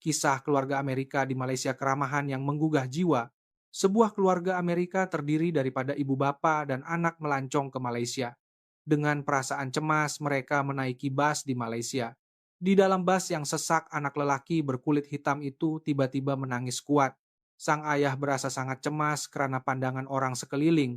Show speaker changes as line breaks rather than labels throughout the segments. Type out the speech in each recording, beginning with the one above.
Kisah keluarga Amerika di Malaysia keramahan yang menggugah jiwa. Sebuah keluarga Amerika terdiri daripada ibu bapa dan anak melancong ke Malaysia. Dengan perasaan cemas, mereka menaiki bas di Malaysia. Di dalam bas yang sesak, anak lelaki berkulit hitam itu tiba-tiba menangis kuat. Sang ayah berasa sangat cemas karena pandangan orang sekeliling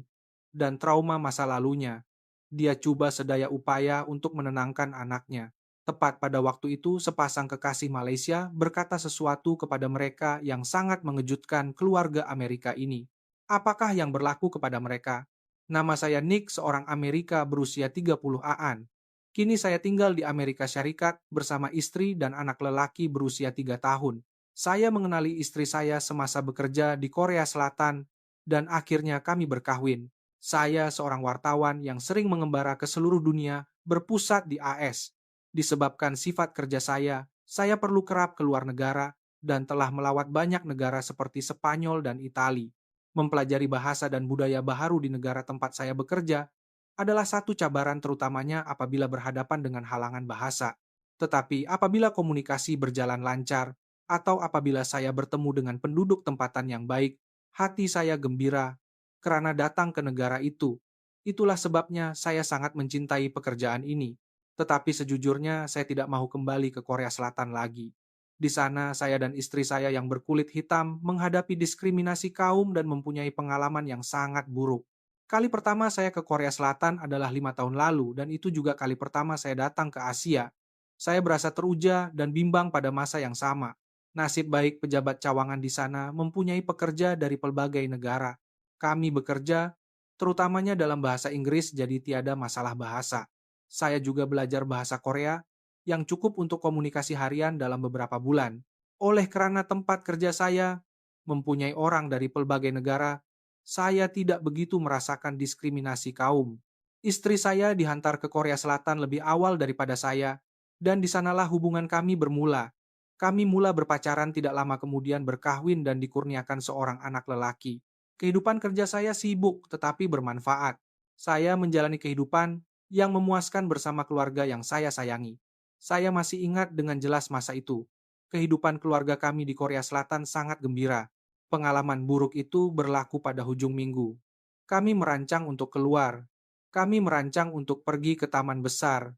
dan trauma masa lalunya. Dia coba sedaya upaya untuk menenangkan anaknya. Tepat pada waktu itu, sepasang kekasih Malaysia berkata sesuatu kepada mereka yang sangat mengejutkan keluarga Amerika ini. Apakah yang berlaku kepada mereka? Nama saya Nick, seorang Amerika berusia 30-an. Kini saya tinggal di Amerika Syarikat bersama istri dan anak lelaki berusia 3 tahun. Saya mengenali istri saya semasa bekerja di Korea Selatan dan akhirnya kami berkahwin. Saya seorang wartawan yang sering mengembara ke seluruh dunia berpusat di AS. Disebabkan sifat kerja saya perlu kerap keluar negara dan telah melawat banyak negara seperti Spanyol dan Itali. Mempelajari bahasa dan budaya baharu di negara tempat saya bekerja adalah satu cabaran terutamanya apabila berhadapan dengan halangan bahasa. Tetapi apabila komunikasi berjalan lancar atau apabila saya bertemu dengan penduduk tempatan yang baik, hati saya gembira karena datang ke negara itu. Itulah sebabnya saya sangat mencintai pekerjaan ini. Tetapi sejujurnya saya tidak mau kembali ke Korea Selatan lagi. Di sana saya dan istri saya yang berkulit hitam menghadapi diskriminasi kaum dan mempunyai pengalaman yang sangat buruk. Kali pertama saya ke Korea Selatan adalah 5 tahun lalu dan itu juga kali pertama saya datang ke Asia. Saya berasa teruja dan bimbang pada masa yang sama. Nasib baik pejabat cawangan di sana mempunyai pekerja dari pelbagai negara. Kami bekerja, terutamanya dalam bahasa Inggris, jadi tiada masalah bahasa. Saya juga belajar bahasa Korea yang cukup untuk komunikasi harian dalam beberapa bulan. Oleh karena tempat kerja saya mempunyai orang dari pelbagai negara, saya tidak begitu merasakan diskriminasi kaum. Istri saya dihantar ke Korea Selatan lebih awal daripada saya, dan di sanalah hubungan kami bermula. Kami mula berpacaran tidak lama kemudian berkahwin dan dikurniakan seorang anak lelaki. Kehidupan kerja saya sibuk tetapi bermanfaat. Saya menjalani kehidupan yang memuaskan bersama keluarga yang saya sayangi. Saya masih ingat dengan jelas masa itu. Kehidupan keluarga kami di Korea Selatan sangat gembira. Pengalaman buruk itu berlaku pada hujung minggu. Kami merancang untuk keluar. Kami merancang untuk pergi ke taman besar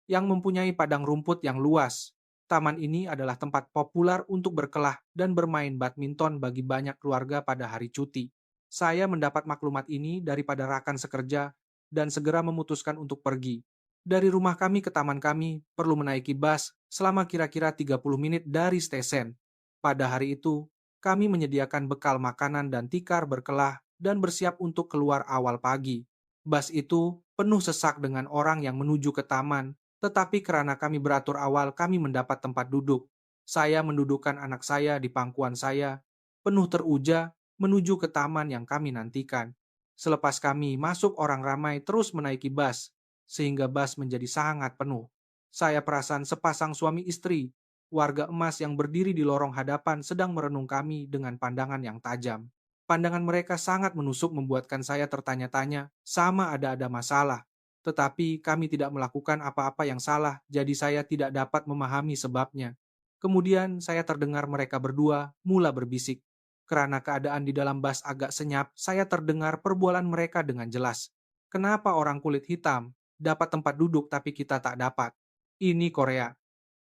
yang mempunyai padang rumput yang luas. Taman ini adalah tempat populer untuk berkelah dan bermain badminton bagi banyak keluarga pada hari cuti. Saya mendapat maklumat ini daripada rakan sekerja dan segera memutuskan untuk pergi. Dari rumah kami ke taman kami perlu menaiki bus selama kira-kira 30 menit dari stesen. Pada hari itu, kami menyediakan bekal makanan dan tikar berkelah dan bersiap untuk keluar awal pagi. Bus itu penuh sesak dengan orang yang menuju ke taman, tetapi karena kami beratur awal, kami mendapat tempat duduk. Saya mendudukkan anak saya di pangkuan saya, penuh teruja, menuju ke taman yang kami nantikan. Selepas kami masuk, orang ramai terus menaiki bus, sehingga bus menjadi sangat penuh. Saya perasan sepasang suami istri, warga emas yang berdiri di lorong hadapan sedang merenung kami dengan pandangan yang tajam. Pandangan mereka sangat menusuk membuatkan saya tertanya-tanya, sama ada masalah. Tetapi kami tidak melakukan apa-apa yang salah, jadi saya tidak dapat memahami sebabnya. Kemudian saya terdengar mereka berdua mula berbisik. Karena keadaan di dalam bus agak senyap, saya terdengar perbualan mereka dengan jelas. Kenapa orang kulit hitam dapat tempat duduk tapi kita tak dapat? Ini Korea.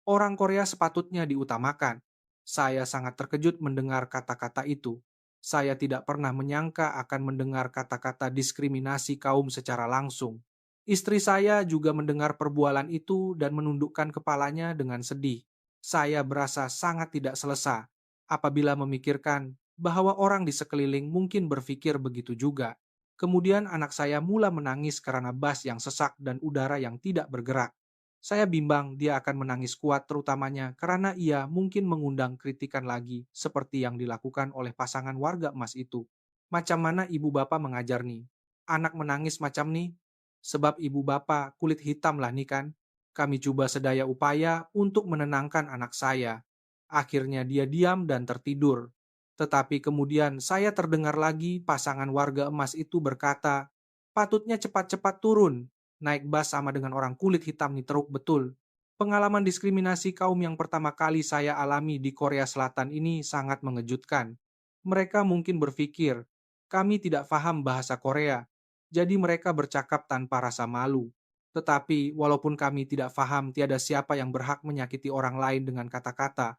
Orang Korea sepatutnya diutamakan. Saya sangat terkejut mendengar kata-kata itu. Saya tidak pernah menyangka akan mendengar kata-kata diskriminasi kaum secara langsung. Istri saya juga mendengar perbualan itu dan menundukkan kepalanya dengan sedih. Saya berasa sangat tidak selesa apabila memikirkan bahwa orang di sekeliling mungkin berpikir begitu juga. Kemudian anak saya mula menangis karena bas yang sesak dan udara yang tidak bergerak. Saya bimbang dia akan menangis kuat terutamanya karena ia mungkin mengundang kritikan lagi seperti yang dilakukan oleh pasangan warga emas itu. Macam mana ibu bapak mengajar nih? Anak menangis macam nih? Sebab ibu bapak kulit hitam lah nih kan? Kami coba sedaya upaya untuk menenangkan anak saya. Akhirnya dia diam dan tertidur. Tetapi kemudian saya terdengar lagi pasangan warga emas itu berkata, patutnya cepat-cepat turun. Naik bas sama dengan orang kulit hitam nih teruk betul. Pengalaman diskriminasi kaum yang pertama kali saya alami di Korea Selatan ini sangat mengejutkan. Mereka mungkin berpikir, kami tidak paham bahasa Korea, jadi mereka bercakap tanpa rasa malu. Tetapi, walaupun kami tidak paham tiada siapa yang berhak menyakiti orang lain dengan kata-kata,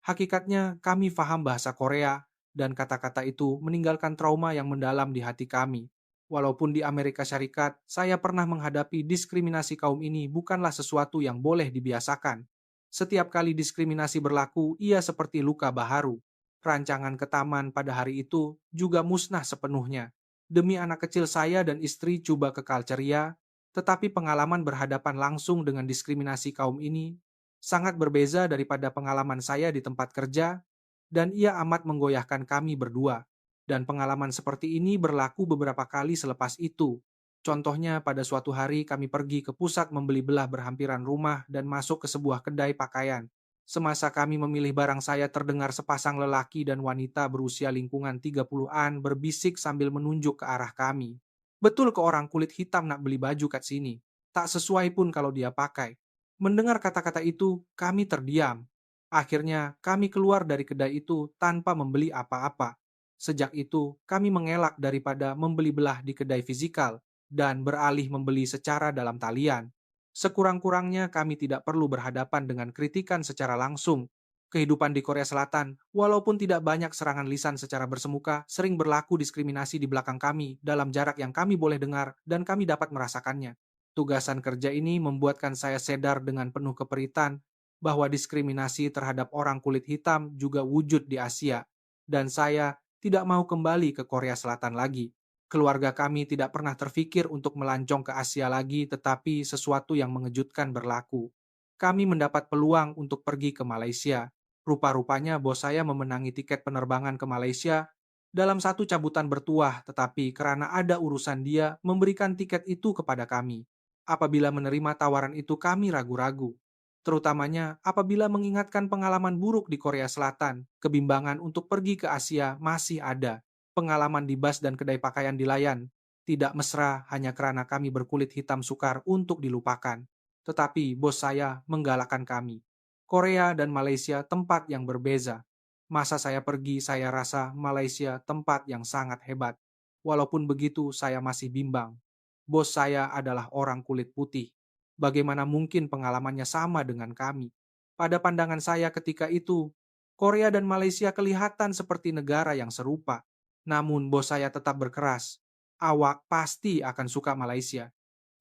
hakikatnya kami paham bahasa Korea, dan kata-kata itu meninggalkan trauma yang mendalam di hati kami. Walaupun di Amerika Serikat, saya pernah menghadapi diskriminasi kaum ini bukanlah sesuatu yang boleh dibiasakan. Setiap kali diskriminasi berlaku, ia seperti luka baharu. Rancangan ke taman pada hari itu juga musnah sepenuhnya. Demi anak kecil saya dan istri coba kekal ceria, tetapi pengalaman berhadapan langsung dengan diskriminasi kaum ini sangat berbeza daripada pengalaman saya di tempat kerja, dan ia amat menggoyahkan kami berdua. Dan pengalaman seperti ini berlaku beberapa kali selepas itu. Contohnya, pada suatu hari kami pergi ke pusat membeli belah berhampiran rumah dan masuk ke sebuah kedai pakaian. Semasa kami memilih barang, saya terdengar sepasang lelaki dan wanita berusia lingkungan 30-an berbisik sambil menunjuk ke arah kami. Betul ke orang kulit hitam nak beli baju kat sini. Tak sesuai pun kalau dia pakai. Mendengar kata-kata itu, kami terdiam. Akhirnya, kami keluar dari kedai itu tanpa membeli apa-apa. Sejak itu, kami mengelak daripada membeli belah di kedai fisikal dan beralih membeli secara dalam talian. Sekurang-kurangnya kami tidak perlu berhadapan dengan kritikan secara langsung. Kehidupan di Korea Selatan, walaupun tidak banyak serangan lisan secara bersemuka, sering berlaku diskriminasi di belakang kami dalam jarak yang kami boleh dengar dan kami dapat merasakannya. Tugasan kerja ini membuatkan saya sadar dengan penuh keperitan bahwa diskriminasi terhadap orang kulit hitam juga wujud di Asia, dan saya tidak mau kembali ke Korea Selatan lagi. Keluarga kami tidak pernah terfikir untuk melancong ke Asia lagi, tetapi sesuatu yang mengejutkan berlaku. Kami mendapat peluang untuk pergi ke Malaysia. Rupa-rupanya bos saya memenangi tiket penerbangan ke Malaysia dalam satu cabutan bertuah, tetapi karena ada urusan dia memberikan tiket itu kepada kami. Apabila menerima tawaran itu, kami ragu-ragu. Terutamanya apabila mengingatkan pengalaman buruk di Korea Selatan, kebimbangan untuk pergi ke Asia masih ada. Pengalaman di bus dan kedai pakaian di Layan tidak mesra hanya karena kami berkulit hitam sukar untuk dilupakan. Tetapi bos saya menggalakkan kami. Korea dan Malaysia tempat yang berbeza. Masa saya pergi, saya rasa Malaysia tempat yang sangat hebat. Walaupun begitu, saya masih bimbang. Bos saya adalah orang kulit putih. Bagaimana mungkin pengalamannya sama dengan kami? Pada pandangan saya ketika itu, Korea dan Malaysia kelihatan seperti negara yang serupa. Namun bos saya tetap berkeras. Awak pasti akan suka Malaysia.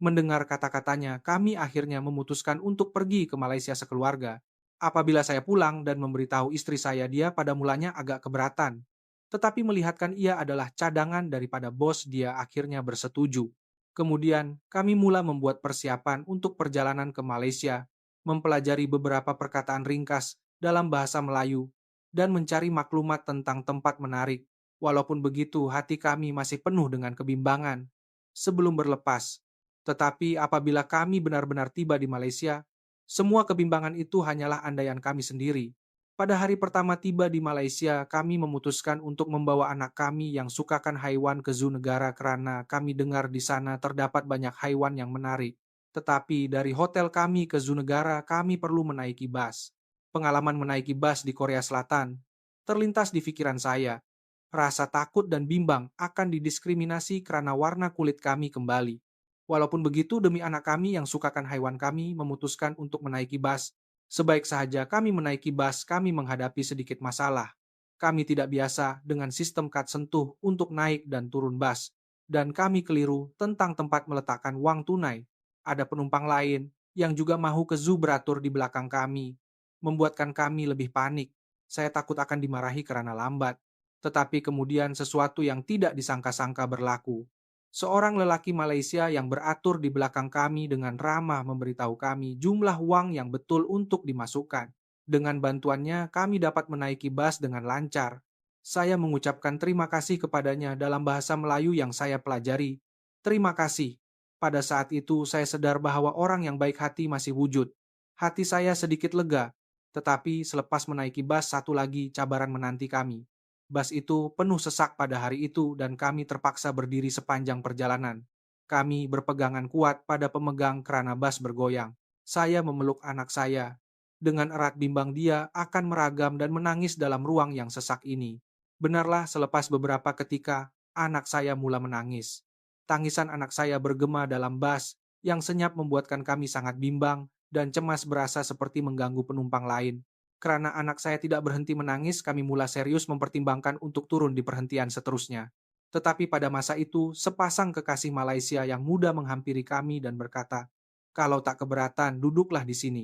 Mendengar kata-katanya, kami akhirnya memutuskan untuk pergi ke Malaysia sekeluarga. Apabila saya pulang dan memberitahu istri saya, dia pada mulanya agak keberatan. Tetapi melihatkan ia adalah cadangan daripada bos, dia akhirnya bersetuju. Kemudian, kami mula membuat persiapan untuk perjalanan ke Malaysia, mempelajari beberapa perkataan ringkas dalam bahasa Melayu, dan mencari maklumat tentang tempat menarik. Walaupun begitu, hati kami masih penuh dengan kebimbangan sebelum berlepas. Tetapi apabila kami benar-benar tiba di Malaysia, semua kebimbangan itu hanyalah andaian kami sendiri. Pada hari pertama tiba di Malaysia, kami memutuskan untuk membawa anak kami yang sukakan haiwan ke zoo negara karena kami dengar di sana terdapat banyak haiwan yang menarik. Tetapi dari hotel kami ke zoo negara, kami perlu menaiki bus. Pengalaman menaiki bus di Korea Selatan terlintas di pikiran saya. Rasa takut dan bimbang akan didiskriminasi karena warna kulit kami kembali. Walaupun begitu, demi anak kami yang sukakan haiwan, kami memutuskan untuk menaiki bus. Sebaik sahaja kami menaiki bus, kami menghadapi sedikit masalah. Kami tidak biasa dengan sistem kad sentuh untuk naik dan turun bus, dan kami keliru tentang tempat meletakkan uang tunai. Ada penumpang lain yang juga mau ke zoo beratur di belakang kami, membuatkan kami lebih panik. Saya takut akan dimarahi karena lambat. Tetapi kemudian sesuatu yang tidak disangka-sangka berlaku. Seorang lelaki Malaysia yang beratur di belakang kami dengan ramah memberitahu kami jumlah uang yang betul untuk dimasukkan. Dengan bantuannya, kami dapat menaiki bus dengan lancar. Saya mengucapkan terima kasih kepadanya dalam bahasa Melayu yang saya pelajari. Terima kasih. Pada saat itu, saya sadar bahwa orang yang baik hati masih wujud. Hati saya sedikit lega, tetapi selepas menaiki bus, satu lagi cabaran menanti kami. Bus itu penuh sesak pada hari itu dan kami terpaksa berdiri sepanjang perjalanan. Kami berpegangan kuat pada pemegang kerana bus bergoyang. Saya memeluk anak saya. Dengan erat bimbang dia akan meragam dan menangis dalam ruang yang sesak ini. Benarlah selepas beberapa ketika, anak saya mula menangis. Tangisan anak saya bergema dalam bas yang senyap membuatkan kami sangat bimbang dan cemas berasa seperti mengganggu penumpang lain. Karena anak saya tidak berhenti menangis, kami mula serius mempertimbangkan untuk turun di perhentian seterusnya. Tetapi pada masa itu, sepasang kekasih Malaysia yang muda menghampiri kami dan berkata, "Kalau tak keberatan, duduklah di sini."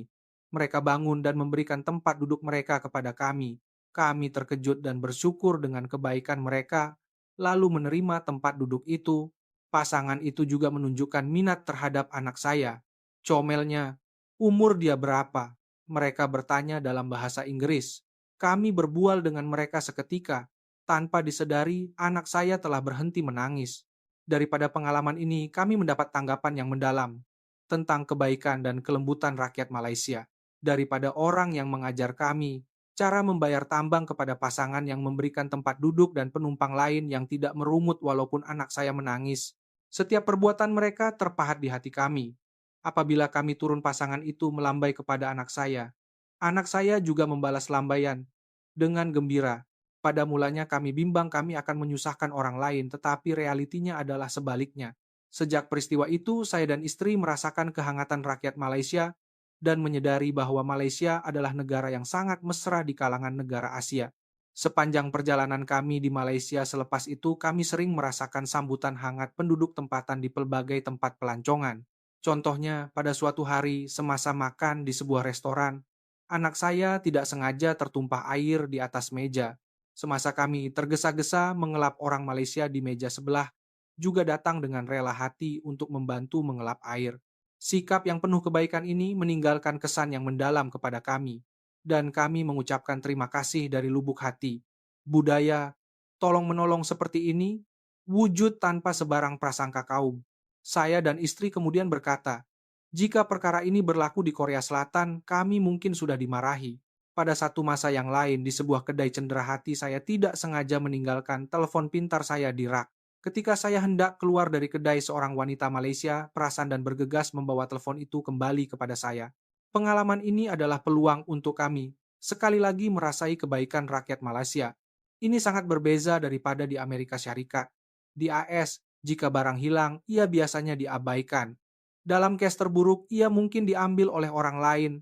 Mereka bangun dan memberikan tempat duduk mereka kepada kami. Kami terkejut dan bersyukur dengan kebaikan mereka, lalu menerima tempat duduk itu. Pasangan itu juga menunjukkan minat terhadap anak saya. Comelnya, umur dia berapa? Mereka bertanya dalam bahasa Inggris. Kami berbual dengan mereka seketika. Tanpa disedari, anak saya telah berhenti menangis. Daripada pengalaman ini, kami mendapat tanggapan yang mendalam tentang kebaikan dan kelembutan rakyat Malaysia. Daripada orang yang mengajar kami cara membayar tambang kepada pasangan yang memberikan tempat duduk dan penumpang lain yang tidak merumut walaupun anak saya menangis. Setiap perbuatan mereka terpahat di hati kami. Apabila kami turun pasangan itu melambai kepada anak saya. Anak saya juga membalas lambaian dengan gembira. Pada mulanya kami bimbang kami akan menyusahkan orang lain, tetapi realitinya adalah sebaliknya. Sejak peristiwa itu, saya dan istri merasakan kehangatan rakyat Malaysia dan menyadari bahwa Malaysia adalah negara yang sangat mesra di kalangan negara Asia. Sepanjang perjalanan kami di Malaysia selepas itu, kami sering merasakan sambutan hangat penduduk tempatan di pelbagai tempat pelancongan. Contohnya, pada suatu hari semasa makan di sebuah restoran, anak saya tidak sengaja tertumpah air di atas meja. Semasa kami tergesa-gesa mengelap orang Malaysia di meja sebelah, juga datang dengan rela hati untuk membantu mengelap air. Sikap yang penuh kebaikan ini meninggalkan kesan yang mendalam kepada kami, dan kami mengucapkan terima kasih dari lubuk hati. Budaya tolong-menolong seperti ini wujud tanpa sebarang prasangka kaum. Saya dan istri kemudian berkata, jika perkara ini berlaku di Korea Selatan, kami mungkin sudah dimarahi. Pada satu masa yang lain, di sebuah kedai cenderawasih, saya tidak sengaja meninggalkan telepon pintar saya di rak. Ketika saya hendak keluar dari kedai, seorang wanita Malaysia perasan dan bergegas membawa telepon itu kembali kepada saya. Pengalaman ini adalah peluang untuk kami sekali lagi merasai kebaikan rakyat Malaysia. Ini sangat berbeza daripada di Amerika Syarikat. Di AS, jika barang hilang, ia biasanya diabaikan. Dalam case terburuk, ia mungkin diambil oleh orang lain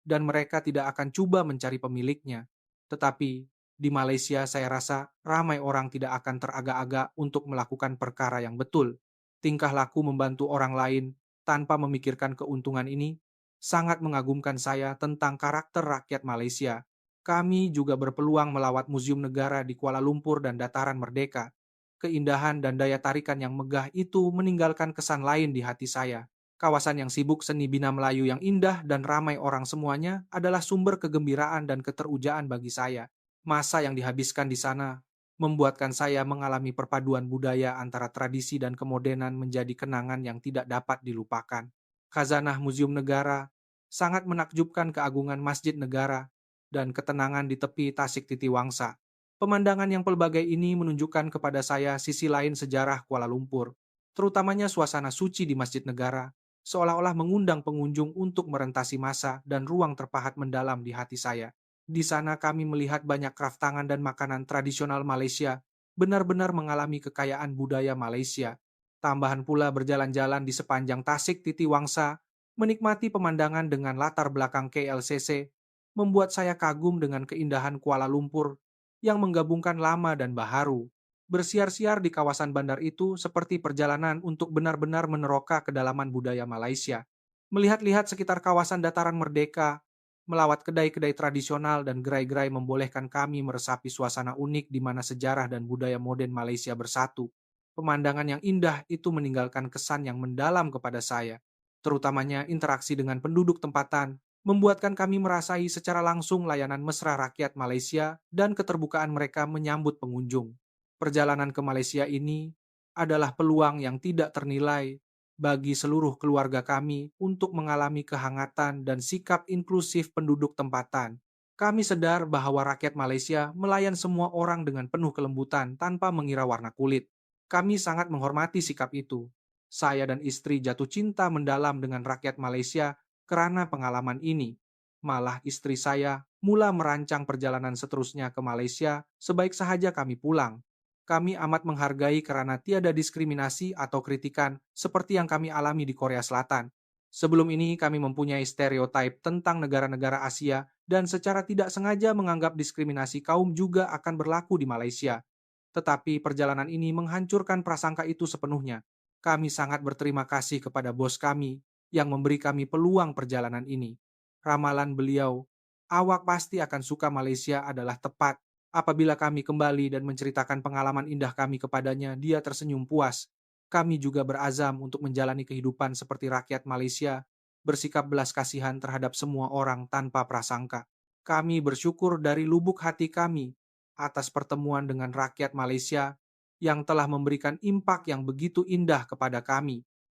dan mereka tidak akan coba mencari pemiliknya. Tetapi di Malaysia saya rasa ramai orang tidak akan teragak-agak untuk melakukan perkara yang betul. Tingkah laku membantu orang lain tanpa memikirkan keuntungan ini sangat mengagumkan saya tentang karakter rakyat Malaysia. Kami juga berpeluang melawat Museum Negara di Kuala Lumpur dan Dataran Merdeka. Keindahan dan daya tarikan yang megah itu meninggalkan kesan lain di hati saya. Kawasan yang sibuk seni bina Melayu yang indah dan ramai orang semuanya adalah sumber kegembiraan dan keterujaan bagi saya. Masa yang dihabiskan di sana membuatkan saya mengalami perpaduan budaya antara tradisi dan kemodernan menjadi kenangan yang tidak dapat dilupakan. Khazanah Museum Negara sangat menakjubkan keagungan Masjid Negara dan ketenangan di tepi Tasik Titiwangsa. Pemandangan yang pelbagai ini menunjukkan kepada saya sisi lain sejarah Kuala Lumpur, terutamanya suasana suci di Masjid Negara, seolah-olah mengundang pengunjung untuk merentasi masa dan ruang terpahat mendalam di hati saya. Di sana kami melihat banyak kraft tangan dan makanan tradisional Malaysia, benar-benar mengalami kekayaan budaya Malaysia. Tambahan pula berjalan-jalan di sepanjang Tasik Titiwangsa, menikmati pemandangan dengan latar belakang KLCC, membuat saya kagum dengan keindahan Kuala Lumpur yang menggabungkan lama dan baharu. Bersiar-siar di kawasan bandar itu seperti perjalanan untuk benar-benar meneroka kedalaman budaya Malaysia. Melihat-lihat sekitar kawasan Dataran Merdeka, melawat kedai-kedai tradisional dan gerai-gerai membolehkan kami meresapi suasana unik di mana sejarah dan budaya modern Malaysia bersatu. Pemandangan yang indah itu meninggalkan kesan yang mendalam kepada saya, terutamanya interaksi dengan penduduk tempatan, membuatkan kami merasai secara langsung layanan mesra rakyat Malaysia dan keterbukaan mereka menyambut pengunjung. Perjalanan ke Malaysia ini adalah peluang yang tidak ternilai bagi seluruh keluarga kami untuk mengalami kehangatan dan sikap inklusif penduduk tempatan. Kami sadar bahwa rakyat Malaysia melayan semua orang dengan penuh kelembutan tanpa mengira warna kulit. Kami sangat menghormati sikap itu. Saya dan istri jatuh cinta mendalam dengan rakyat Malaysia Karena pengalaman ini, malah istri saya mula merancang perjalanan seterusnya ke Malaysia sebaik sahaja kami pulang. Kami amat menghargai karena tiada diskriminasi atau kritikan seperti yang kami alami di Korea Selatan. Sebelum ini kami mempunyai stereotip tentang negara-negara Asia dan secara tidak sengaja menganggap diskriminasi kaum juga akan berlaku di Malaysia. Tetapi perjalanan ini menghancurkan prasangka itu sepenuhnya. Kami sangat berterima kasih kepada bos kami yang memberi kami peluang perjalanan ini. Ramalan beliau, awak pasti akan suka Malaysia adalah tepat. Apabila kami kembali dan menceritakan pengalaman indah kami kepadanya, dia tersenyum puas. Kami juga berazam untuk menjalani kehidupan seperti rakyat Malaysia, bersikap belas kasihan terhadap semua orang tanpa prasangka. Kami bersyukur dari lubuk hati kami atas pertemuan dengan rakyat Malaysia yang telah memberikan impak yang begitu indah kepada kami.